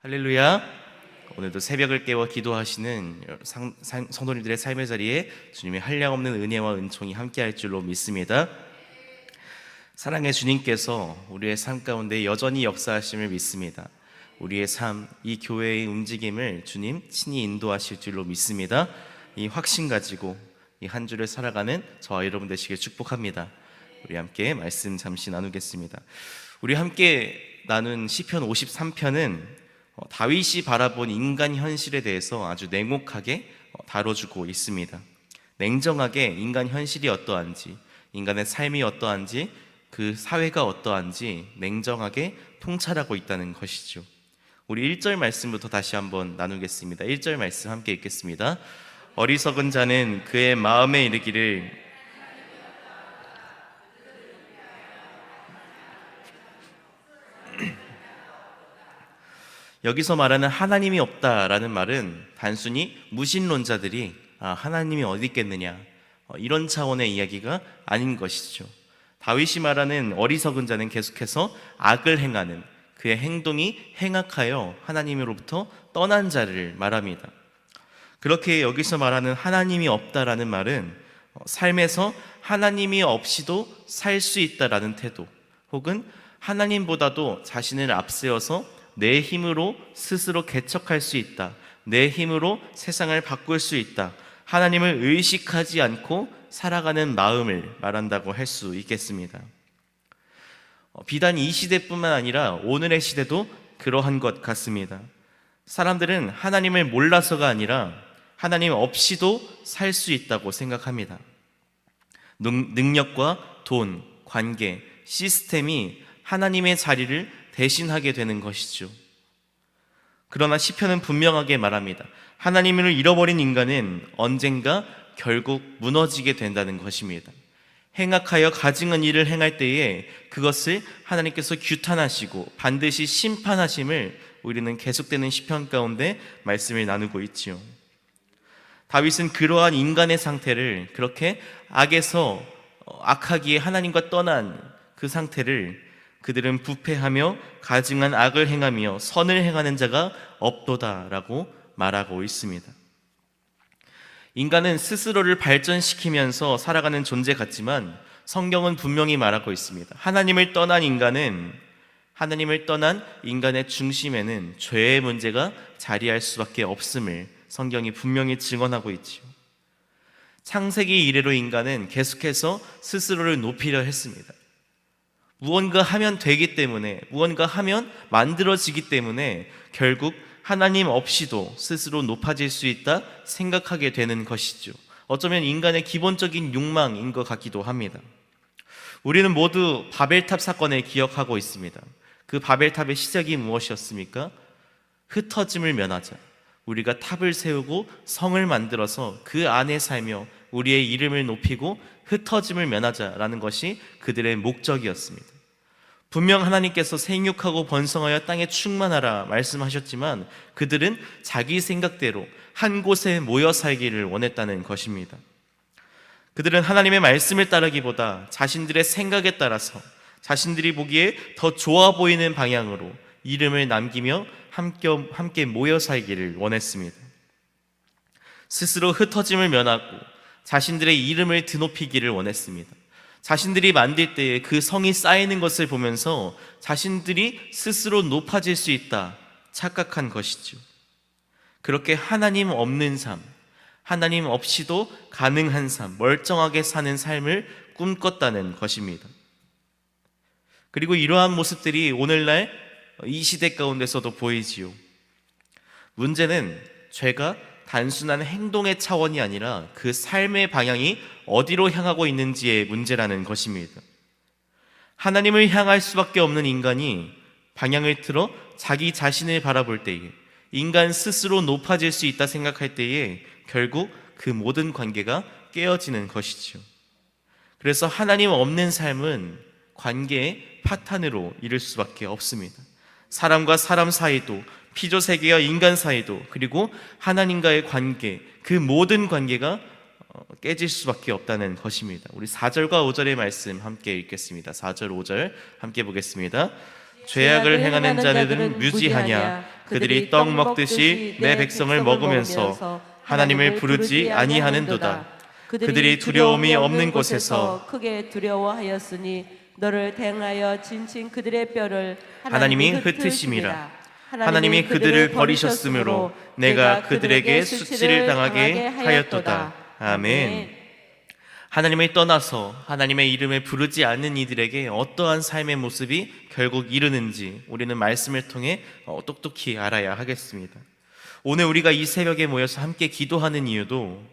할렐루야. 오늘도 새벽을 깨워 기도하시는 성도님들의 삶의 자리에 주님의 한량없는 은혜와 은총이 함께할 줄로 믿습니다. 사랑의 주님께서 우리의 삶 가운데 여전히 역사하심을 믿습니다. 우리의 삶, 이 교회의 움직임을 주님 친히 인도하실 줄로 믿습니다. 이 확신 가지고 이 한 주를 살아가는 저와 여러분 되시길 축복합니다. 우리 함께 말씀 잠시 나누겠습니다. 우리 함께 나눈 시편 53편은 다윗이 바라본 인간 현실에 대해서 아주 냉혹하게 다뤄주고 있습니다. 냉정하게 인간 현실이 어떠한지, 인간의 삶이 어떠한지, 그 사회가 어떠한지 냉정하게 통찰하고 있다는 것이죠. 우리 1절 말씀부터 다시 한번 나누겠습니다. 1절 말씀 함께 읽겠습니다. 어리석은 자는 그의 마음에 이르기를 여기서 말하는 하나님이 없다라는 말은 단순히 무신론자들이 하나님이 어디 있겠느냐 이런 차원의 이야기가 아닌 것이죠. 다윗이 말하는 어리석은 자는 계속해서 악을 행하는 그의 행동이 행악하여 하나님으로부터 떠난 자를 말합니다. 그렇게 여기서 말하는 하나님이 없다라는 말은 삶에서 하나님이 없이도 살 수 있다라는 태도, 혹은 하나님보다도 자신을 앞세워서 내 힘으로 스스로 개척할 수 있다, 내 힘으로 세상을 바꿀 수 있다, 하나님을 의식하지 않고 살아가는 마음을 말한다고 할 수 있겠습니다. 비단 이 시대뿐만 아니라 오늘의 시대도 그러한 것 같습니다. 사람들은 하나님을 몰라서가 아니라 하나님 없이도 살 수 있다고 생각합니다. 능력과 돈, 관계, 시스템이 하나님의 자리를 대신하게 되는 것이죠. 그러나 시편은 분명하게 말합니다. 하나님을 잃어버린 인간은 언젠가 결국 무너지게 된다는 것입니다. 행악하여 가증한 일을 행할 때에 그것을 하나님께서 규탄하시고 반드시 심판하심을 우리는 계속되는 시편 가운데 말씀을 나누고 있지요. 다윗은 그러한 인간의 상태를, 그렇게 악에서 악하기에 하나님과 떠난 그 상태를 그들은 부패하며 가증한 악을 행하며 선을 행하는 자가 없도다라고 말하고 있습니다. 인간은 스스로를 발전시키면서 살아가는 존재 같지만 성경은 분명히 말하고 있습니다. 하나님을 떠난 인간의 중심에는 죄의 문제가 자리할 수밖에 없음을 성경이 분명히 증언하고 있지요. 창세기 이래로 인간은 계속해서 스스로를 높이려 했습니다. 무언가 하면 되기 때문에, 무언가 하면 만들어지기 때문에 결국 하나님 없이도 스스로 높아질 수 있다 생각하게 되는 것이죠. 어쩌면 인간의 기본적인 욕망인 것 같기도 합니다. 우리는 모두 바벨탑 사건을 기억하고 있습니다. 그 바벨탑의 시작이 무엇이었습니까? 흩어짐을 면하자. 우리가 탑을 세우고 성을 만들어서 그 안에 살며 우리의 이름을 높이고 흩어짐을 면하자라는 것이 그들의 목적이었습니다. 분명 하나님께서 생육하고 번성하여 땅에 충만하라 말씀하셨지만 그들은 자기 생각대로 한 곳에 모여 살기를 원했다는 것입니다. 그들은 하나님의 말씀을 따르기보다 자신들의 생각에 따라서 자신들이 보기에 더 좋아 보이는 방향으로 이름을 남기며 함께 모여 살기를 원했습니다. 스스로 흩어짐을 면하고 자신들의 이름을 드높이기를 원했습니다. 자신들이 만들 때에 그 성이 쌓이는 것을 보면서 자신들이 스스로 높아질 수 있다 착각한 것이죠. 그렇게 하나님 없는 삶, 하나님 없이도 가능한 삶, 멀쩡하게 사는 삶을 꿈꿨다는 것입니다. 그리고 이러한 모습들이 오늘날 이 시대 가운데서도 보이지요. 문제는 죄가 단순한 행동의 차원이 아니라 그 삶의 방향이 어디로 향하고 있는지의 문제라는 것입니다. 하나님을 향할 수밖에 없는 인간이 방향을 틀어 자기 자신을 바라볼 때에, 인간 스스로 높아질 수 있다 생각할 때에 결국 그 모든 관계가 깨어지는 것이죠. 그래서 하나님 없는 삶은 관계의 파탄으로 이를 수밖에 없습니다. 사람과 사람 사이도, 피조세계와 인간 사이도, 그리고 하나님과의 관계, 그 모든 관계가 깨질 수밖에 없다는 것입니다. 우리 4절과 5절의 말씀 함께 읽겠습니다. 4절, 5절 함께 보겠습니다. 죄악을 행하는 자들은 무지하냐? 그들이 떡 먹듯이 내 백성을 먹으면서 하나님을 부르지 아니하는도다. 그들이 두려움이 없는 곳에서 크게 두려워하였으니 너를 대하여 진친 그들의 뼈를 하나님이 흩으심이라. 하나님이 그들을 버리셨으므로 내가 그들에게 수치를 당하게 하였도다. 아멘. 하나님을 떠나서 하나님의 이름을 부르지 않는 이들에게 어떠한 삶의 모습이 결국 이르는지 우리는 말씀을 통해 똑똑히 알아야 하겠습니다. 오늘 우리가 이 새벽에 모여서 함께 기도하는 이유도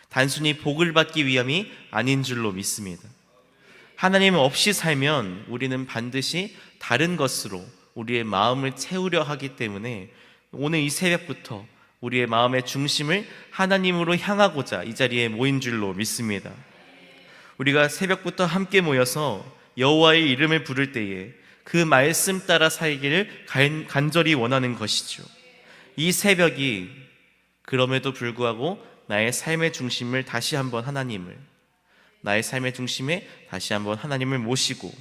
단순히 복을 받기 위함이 아닌 줄로 믿습니다. 하나님 없이 살면 우리는 반드시 다른 것으로 우리의 마음을 채우려 하기 때문에 오늘 이 새벽부터 우리의 마음의 중심을 하나님으로 향하고자 이 자리에 모인 줄로 믿습니다. 우리가 새벽부터 함께 모여서 여호와의 이름을 부를 때에 그 말씀 따라 살기를 간절히 원하는 것이죠. 이 새벽이 그럼에도 불구하고 나의 삶의 중심을 다시 한번 나의 삶의 중심에 다시 한번 하나님을 모시고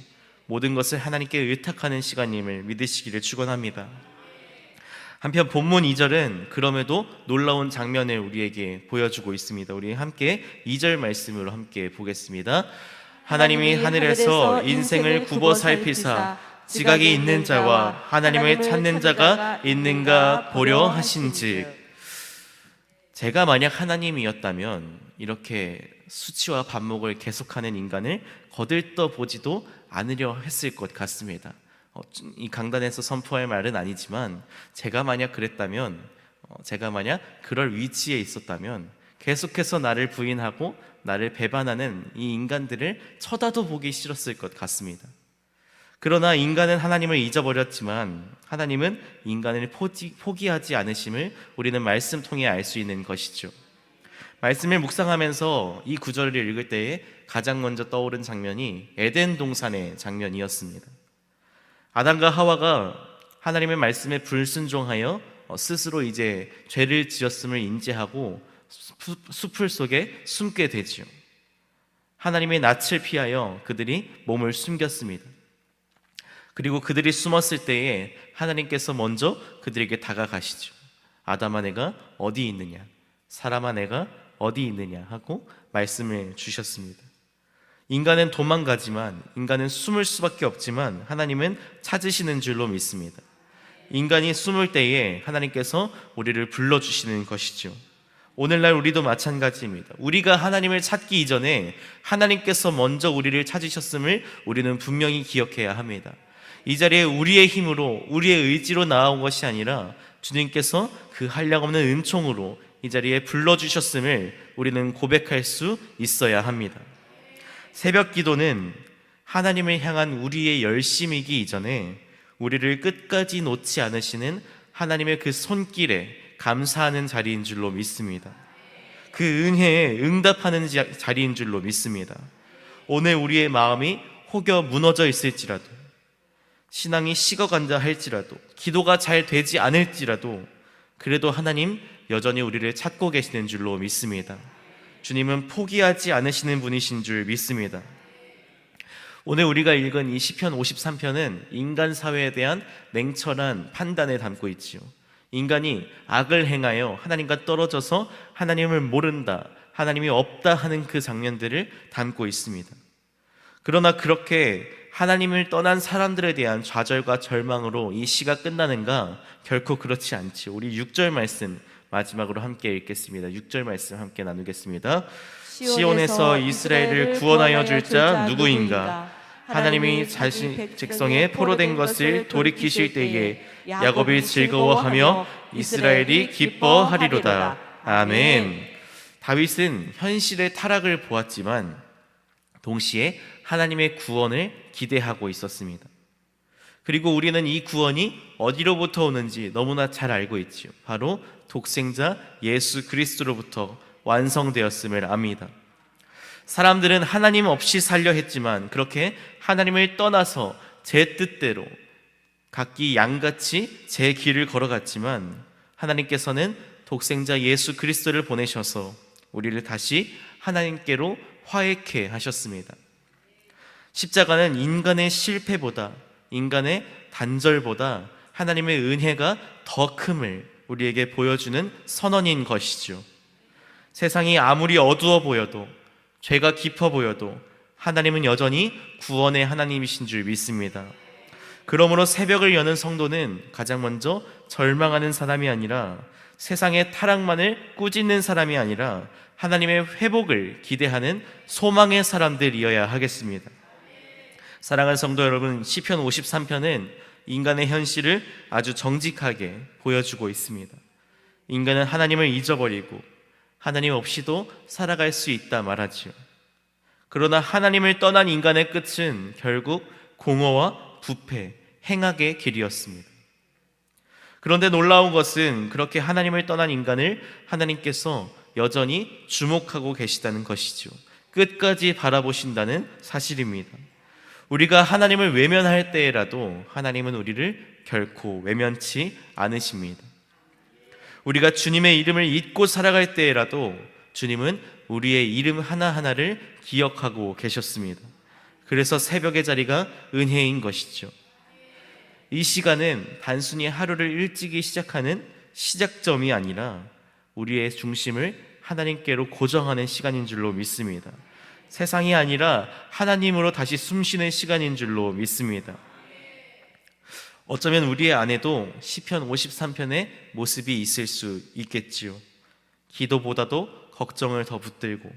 모든 것을 하나님께 의탁하는 시간임을 믿으시기를 축원합니다. 한편 본문 2절은 그럼에도 놀라운 장면을 우리에게 보여주고 있습니다. 우리 함께 2절 말씀으로 함께 보겠습니다. 하나님이 하늘에서 인생을 굽어 살피사 지각이 있는 자와 하나님을 찾는 자가 있는가 보려 하신즉. 제가 만약 하나님이었다면 이렇게 수치와 반목을 계속하는 인간을 거들떠보지도 않으려 했을 것 같습니다. 이 강단에서 선포할 말은 아니지만 제가 만약 그랬다면, 제가 만약 그럴 위치에 있었다면 계속해서 나를 부인하고 나를 배반하는 이 인간들을 쳐다도 보기 싫었을 것 같습니다. 그러나 인간은 하나님을 잊어버렸지만 하나님은 인간을 포기하지 않으심을 우리는 말씀 통해 알 수 있는 것이죠. 말씀을 묵상하면서 이 구절을 읽을 때에 가장 먼저 떠오른 장면이 에덴 동산의 장면이었습니다. 아담과 하와가 하나님의 말씀에 불순종하여 스스로 이제 죄를 지었음을 인지하고 숲을 속에 숨게 되지요. 하나님의 낯을 피하여 그들이 몸을 숨겼습니다. 그리고 그들이 숨었을 때에 하나님께서 먼저 그들에게 다가가시죠. 아담아 내가 어디 있느냐, 사람아 내가 어디 있느냐 하고 말씀을 주셨습니다. 인간은 도망가지만, 인간은 숨을 수밖에 없지만 하나님은 찾으시는 줄로 믿습니다. 인간이 숨을 때에 하나님께서 우리를 불러주시는 것이죠. 오늘날 우리도 마찬가지입니다. 우리가 하나님을 찾기 이전에 하나님께서 먼저 우리를 찾으셨음을 우리는 분명히 기억해야 합니다. 이 자리에 우리의 힘으로, 우리의 의지로 나아온 것이 아니라 주님께서 그 한량없는 은총으로 이 자리에 불러주셨음을 우리는 고백할 수 있어야 합니다. 새벽 기도는 하나님을 향한 우리의 열심이기 이전에 우리를 끝까지 놓지 않으시는 하나님의 그 손길에 감사하는 자리인 줄로 믿습니다. 그 은혜에 응답하는 자리인 줄로 믿습니다. 오늘 우리의 마음이 혹여 무너져 있을지라도, 신앙이 식어간다 할지라도, 기도가 잘 되지 않을지라도 그래도 하나님 여전히 우리를 찾고 계시는 줄로 믿습니다. 주님은 포기하지 않으시는 분이신 줄 믿습니다. 오늘 우리가 읽은 이 시편 53편은 인간 사회에 대한 냉철한 판단을 담고 있지요. 인간이 악을 행하여 하나님과 떨어져서 하나님을 모른다, 하나님이 없다 하는 그 장면들을 담고 있습니다. 그러나 그렇게 하나님을 떠난 사람들에 대한 좌절과 절망으로 이 시가 끝나는가? 결코 그렇지 않지요. 우리 6절 말씀 마지막으로 함께 읽겠습니다. 6절 말씀 함께 나누겠습니다. 시온에서 이스라엘을 구원하여 줄 자 누구인가? 하나님이 자신 백성의 포로된 것을 돌이키실 때에 야곱이 즐거워하며 이스라엘이 기뻐하리로다. 아멘. 다윗은 현실의 타락을 보았지만 동시에 하나님의 구원을 기대하고 있었습니다. 그리고 우리는 이 구원이 어디로부터 오는지 너무나 잘 알고 있지요. 바로 독생자 예수 그리스도로부터 완성되었음을 압니다. 사람들은 하나님 없이 살려 했지만 그렇게 하나님을 떠나서 제 뜻대로 각기 양같이 제 길을 걸어갔지만 하나님께서는 독생자 예수 그리스도를 보내셔서 우리를 다시 하나님께로 화해케 하셨습니다. 십자가는 인간의 실패보다 인간의 단절보다 하나님의 은혜가 더 큼을 우리에게 보여주는 선언인 것이죠. 세상이 아무리 어두워 보여도, 죄가 깊어 보여도 하나님은 여전히 구원의 하나님이신 줄 믿습니다. 그러므로 새벽을 여는 성도는 가장 먼저 절망하는 사람이 아니라, 세상의 타락만을 꾸짖는 사람이 아니라 하나님의 회복을 기대하는 소망의 사람들이어야 하겠습니다. 사랑하는 성도 여러분, 시편 53편은 인간의 현실을 아주 정직하게 보여주고 있습니다. 인간은 하나님을 잊어버리고 하나님 없이도 살아갈 수 있다 말하지요. 그러나 하나님을 떠난 인간의 끝은 결국 공허와 부패, 행악의 길이었습니다. 그런데 놀라운 것은 그렇게 하나님을 떠난 인간을 하나님께서 여전히 주목하고 계시다는 것이죠. 끝까지 바라보신다는 사실입니다. 우리가 하나님을 외면할 때에라도 하나님은 우리를 결코 외면치 않으십니다. 우리가 주님의 이름을 잊고 살아갈 때에라도 주님은 우리의 이름 하나하나를 기억하고 계셨습니다. 그래서 새벽의 자리가 은혜인 것이죠. 이 시간은 단순히 하루를 일찍이 시작하는 시작점이 아니라 우리의 중심을 하나님께로 고정하는 시간인 줄로 믿습니다. 세상이 아니라 하나님으로 다시 숨쉬는 시간인 줄로 믿습니다. 어쩌면 우리의 안에도 시편 53편의 모습이 있을 수 있겠지요. 기도보다도 걱정을 더 붙들고,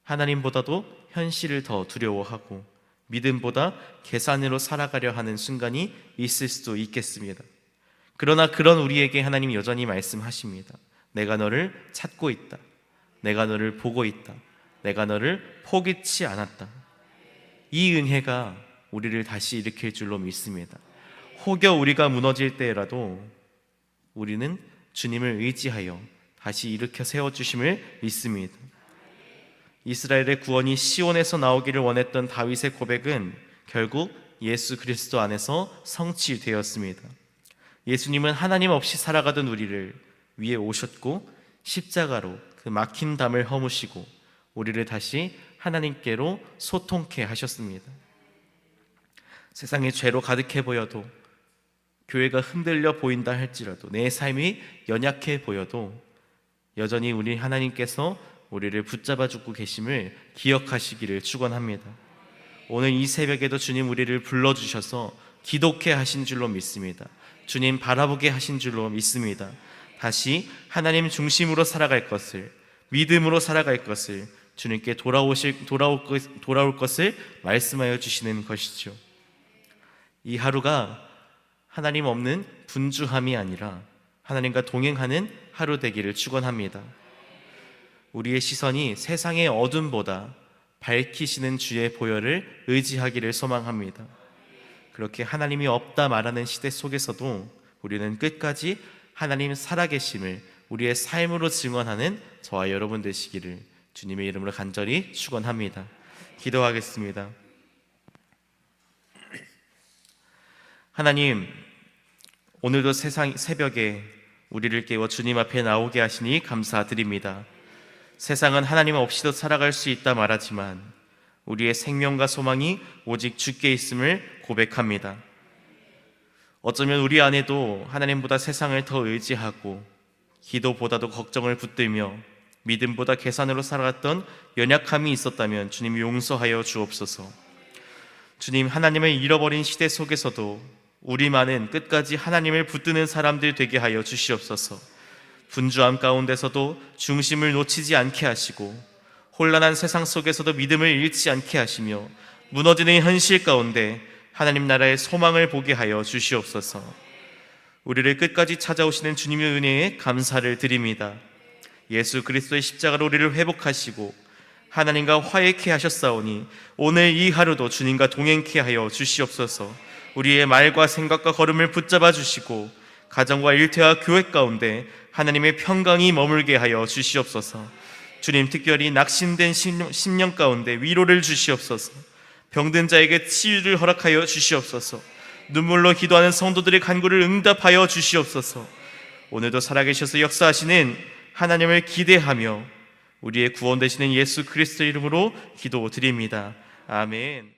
하나님보다도 현실을 더 두려워하고, 믿음보다 계산으로 살아가려 하는 순간이 있을 수도 있겠습니다. 그러나 그런 우리에게 하나님이 여전히 말씀하십니다. 내가 너를 찾고 있다. 내가 너를 보고 있다. 내가 너를 포기치 않았다. 이 은혜가 우리를 다시 일으킬 줄로 믿습니다. 혹여 우리가 무너질 때라도 우리는 주님을 의지하여 다시 일으켜 세워주심을 믿습니다. 이스라엘의 구원이 시온에서 나오기를 원했던 다윗의 고백은 결국 예수 그리스도 안에서 성취되었습니다. 예수님은 하나님 없이 살아가던 우리를 위해 오셨고 십자가로 그 막힌 담을 허무시고 우리를 다시 하나님께로 소통케 하셨습니다. 세상이 죄로 가득해 보여도, 교회가 흔들려 보인다 할지라도, 내 삶이 연약해 보여도 여전히 우리 하나님께서 우리를 붙잡아 주고 계심을 기억하시기를 축원합니다. 오늘 이 새벽에도 주님 우리를 불러주셔서 기독해 하신 줄로 믿습니다. 주님 바라보게 하신 줄로 믿습니다. 다시 하나님 중심으로 살아갈 것을, 믿음으로 살아갈 것을, 주님께 돌아올 것을 말씀하여 주시는 것이죠. 이 하루가 하나님 없는 분주함이 아니라 하나님과 동행하는 하루 되기를 축원합니다. 우리의 시선이 세상의 어둠보다 밝히시는 주의 보혈을 의지하기를 소망합니다. 그렇게 하나님이 없다 말하는 시대 속에서도 우리는 끝까지 하나님 살아계심을 우리의 삶으로 증언하는 저와 여러분 되시기를 주님의 이름으로 간절히 축원합니다. 기도하겠습니다. 하나님, 오늘도 새벽에 우리를 깨워 주님 앞에 나오게 하시니 감사드립니다. 세상은 하나님 없이도 살아갈 수 있다 말하지만 우리의 생명과 소망이 오직 주께 있음을 고백합니다. 어쩌면 우리 안에도 하나님보다 세상을 더 의지하고 기도보다도 걱정을 붙들며 믿음보다 계산으로 살아갔던 연약함이 있었다면 주님 용서하여 주옵소서. 주님, 하나님을 잃어버린 시대 속에서도 우리만은 끝까지 하나님을 붙드는 사람들 되게 하여 주시옵소서. 분주함 가운데서도 중심을 놓치지 않게 하시고 혼란한 세상 속에서도 믿음을 잃지 않게 하시며 무너지는 현실 가운데 하나님 나라의 소망을 보게 하여 주시옵소서. 우리를 끝까지 찾아오시는 주님의 은혜에 감사를 드립니다. 예수 그리스도의 십자가로 우리를 회복하시고 하나님과 화해케 하셨사오니 오늘 이 하루도 주님과 동행케 하여 주시옵소서. 우리의 말과 생각과 걸음을 붙잡아 주시고 가정과 일터와 교회 가운데 하나님의 평강이 머물게 하여 주시옵소서. 주님, 특별히 낙심된 심령 가운데 위로를 주시옵소서. 병든 자에게 치유를 허락하여 주시옵소서. 눈물로 기도하는 성도들의 간구를 응답하여 주시옵소서. 오늘도 살아계셔서 역사하시는 하나님을 기대하며 우리의 구원 되시는 예수 그리스도 이름으로 기도드립니다. 아멘.